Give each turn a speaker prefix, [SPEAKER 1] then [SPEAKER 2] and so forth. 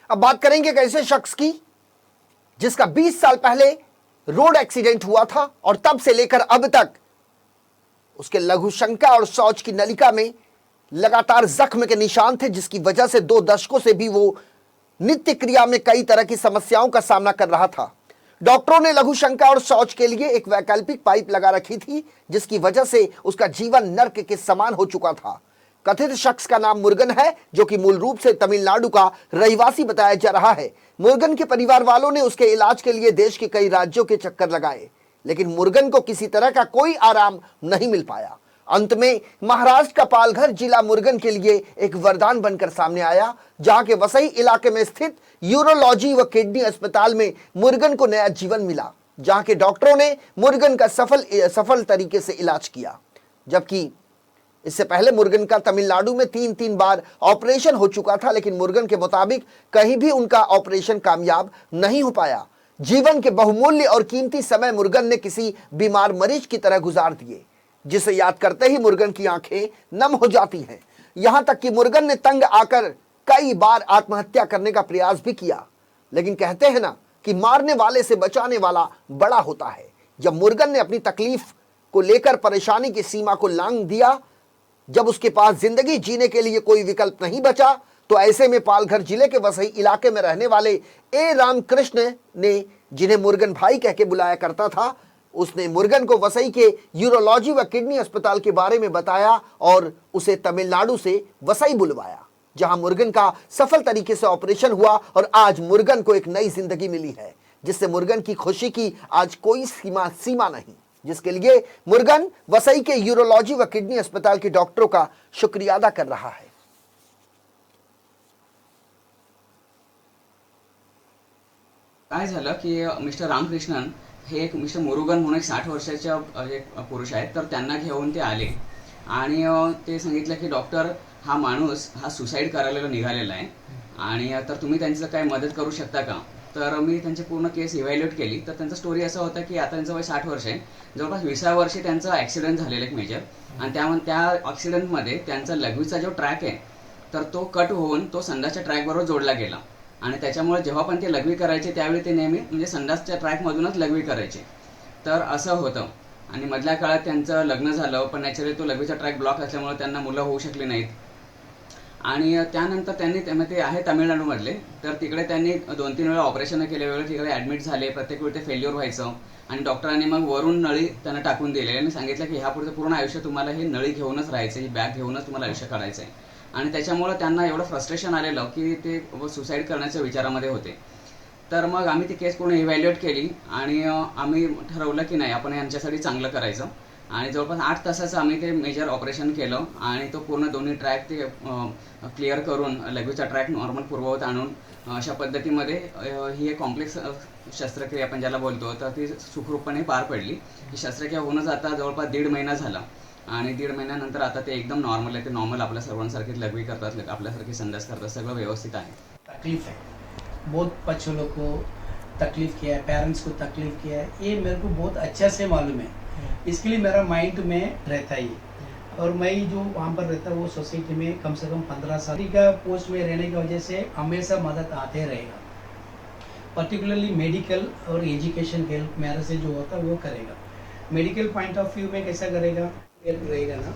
[SPEAKER 1] अब बात करेंगे एक ऐसे शख्स की जिसका 20 साल पहले रोड एक्सीडेंट हुआ था और तब से लेकर अब तक उसके लघुशंका और शौच की नलिका में लगातार जख्म के निशान थे, जिसकी वजह से 2 दशकों से भी वो नित्य क्रिया में कई तरह की समस्याओं का सामना कर रहा था। डॉक्टरों ने लघुशंका और शौच के लिए एक वैकल्पिक पाइप लगा रखी थी, जिसकी वजह से उसका जीवन नर्क के समान हो चुका था। कथित शख्स का नाम मुर्गन है, जो कि मूल रूप से तमिलनाडु का रहिवासी बताया जा रहा है। मुर्गन के परिवार वालों ने उसके इलाज के लिए देश के कई राज्यों के चक्कर लगाए, लेकिन मुर्गन को किसी तरह का कोई आराम नहीं मिल पाया। अंत में महाराष्ट्र का पालघर जिला मुर्गन के लिए एक वरदान बनकर सामने आया, जहां के वसई इलाके में स्थित यूरोलॉजी व किडनी अस्पताल में मुर्गन को नया जीवन मिला, जहां के डॉक्टरों ने मुर्गन का सफल तरीके से इलाज किया। जबकि इससे पहले मुर्गन का तमिलनाडु में 3 बार ऑपरेशन हो चुका था, लेकिन मुर्गन के मुताबिक कहीं भी उनका ऑपरेशन कामयाब नहीं हो पाया। जीवन के बहुमूल्य और कीमती समय मुर्गन ने किसी बीमार मरीज की तरह गुजार दिए, जिसे याद करते ही मुर्गन की आंखें नम हो जाती हैं। यहां तक कि मुर्गन ने तंग आकर कई बार आत्महत्या करने का प्रयास भी किया, लेकिन कहते हैं ना कि मारने वाले से बचाने वाला बड़ा होता है। जब मुर्गन ने अपनी तकलीफ को लेकर परेशानी की सीमा को लांघ दिया, जब उसके पास जिंदगी जीने के लिए कोई विकल्प नहीं बचा, तो ऐसे में पालघर जिले के वसई इलाके में रहने वाले ए रामकृष्ण ने, जिन्हें मुर्गन भाई कह के बुलाया करता था, उसने मुर्गन को वसई के यूरोलॉजी व किडनी अस्पताल के बारे में बताया और उसे तमिलनाडु से वसई बुलवाया, जहां मुर्गन का सफल तरीके से ऑपरेशन हुआ और आज मुर्गन को एक नई जिंदगी मिली है, जिससे मुर्गन की खुशी की आज कोई सीमा नहीं, जिसके लिए मुर्गन वसई के यूरोलॉजी व किडनी अस्पताल के डॉक्टरों का शुक्रिया अदा कर रहा है।
[SPEAKER 2] काय झालं की मिस्टर रामकृष्णन हे एक मिस्टर मुरुगन म्हणून 60 वर्षाच्या एक पुरुष आहेत, तर त्यांना घेऊन ते आले आणि ते सांगितलं की डॉक्टर हा माणूस हा सुसाईड करायला निघालेला आहे आणि तर तुम्ही त्यांचं काय मदत करू शकता का। तर मी त्यांची पूर्ण केस इव्हॅल्युएट केली, तर त्यांचा स्टोरी असा होता की आता त्यांचं वय 60 वर्ष आहे, जवळपास 20व्या वर्षी त्यांचा ॲक्सिडेंट झालेला एक मेजर, आणि त्या ॲक्सिडेंटमध्ये त्यांचा लघवीचा जो ट्रॅक आहे तर तो कट होऊन तो संडासच्या ट्रॅकबरोबर जोडला गेला, आणि त्याच्यामुळे जेव्हा पण ते लघवी करायचे त्यावेळी ते नेहमी म्हणजे संडासच्या ट्रॅकमधूनच लघवी करायचे। तर असं होतं आणि मधल्या काळात त्यांचं लग्न झालं, पण नॅचरली तो लघवीचा ट्रॅक ब्लॉक असल्यामुळे त्यांना मुलं होऊ शकली नाहीत, आणि त्यानंतर त्यांनी ते आहे तामिळनाडूमधले, तर तिकडे त्यांनी 2-3 वेळा ऑपरेशन केले, वेळेला तिकडे ॲडमिट झाले, प्रत्येक वेळी ते फेल्युअर व्हायचं, आणि डॉक्टरांनी मग वरून नळी त्यांना टाकून दिले आणि सांगितलं की ह्यापुढे पूर्ण आयुष्य तुम्हाला ही नळी घेऊनच राहायचं, ही बॅग घेऊनच तुम्हाला आयुष्य काढायचं आहे। आणि त्याच्यामुळे त्यांना एवढं फ्रस्ट्रेशन आलेलं की ते सुसाईड करण्याच्या विचारामध्ये होते। तर मग आम्ही ती केस पूर्ण इव्हॅल्युएट केली आणि आम्ही ठरवलं की नाही आपण यांच्यासाठी चांगलं करायचं, आणि जवळपास 8 तासाचं आम्ही ते मेजर ऑपरेशन केलं आणि तो पूर्ण दोन्ही ट्रॅक ते क्लिअर करून लघवीचा ट्रॅक नॉर्मल पूर्ववत आणून अशा पद्धतीमध्ये ही एक कॉम्प्लेक्स शस्त्रक्रिया आपण ज्याला बोलतो, तर ती सुखरूपपणे पार पडली। ही शस्त्रक्रिया होऊनच आता जवळपास 1.5 महिना झाला, आणि 1.5 महिन्यानंतर आता ते एकदम नॉर्मल आहे, ते नॉर्मल आपल्या सर्वांसारखी लघवी करतात, आपल्यासारखी संडास करतात, सगळं व्यवस्थित आहे।
[SPEAKER 3] तकलीफ है, बहुत बच्चों को तकलीफ किया है, पेरेंट्स को तकलीफ किया है, ये मेरे को बहुत अच्छा से मालूम है, इसके लिए मेरा माइंड में रहता ही। और मैं जो वहाँ पर रहता वो सोसाइटी में कम से कम 15 साल का पोस्ट में रहने की वजह से हमेशा मदद आते रहेगा, पर्टिकुलरली मेडिकल और एजुकेशन हेल्प मेरे से जो होता वो करेगा। मेडिकल पॉइंट ऑफ व्यू में कैसा करेगा, हेल्प रहेगा ना।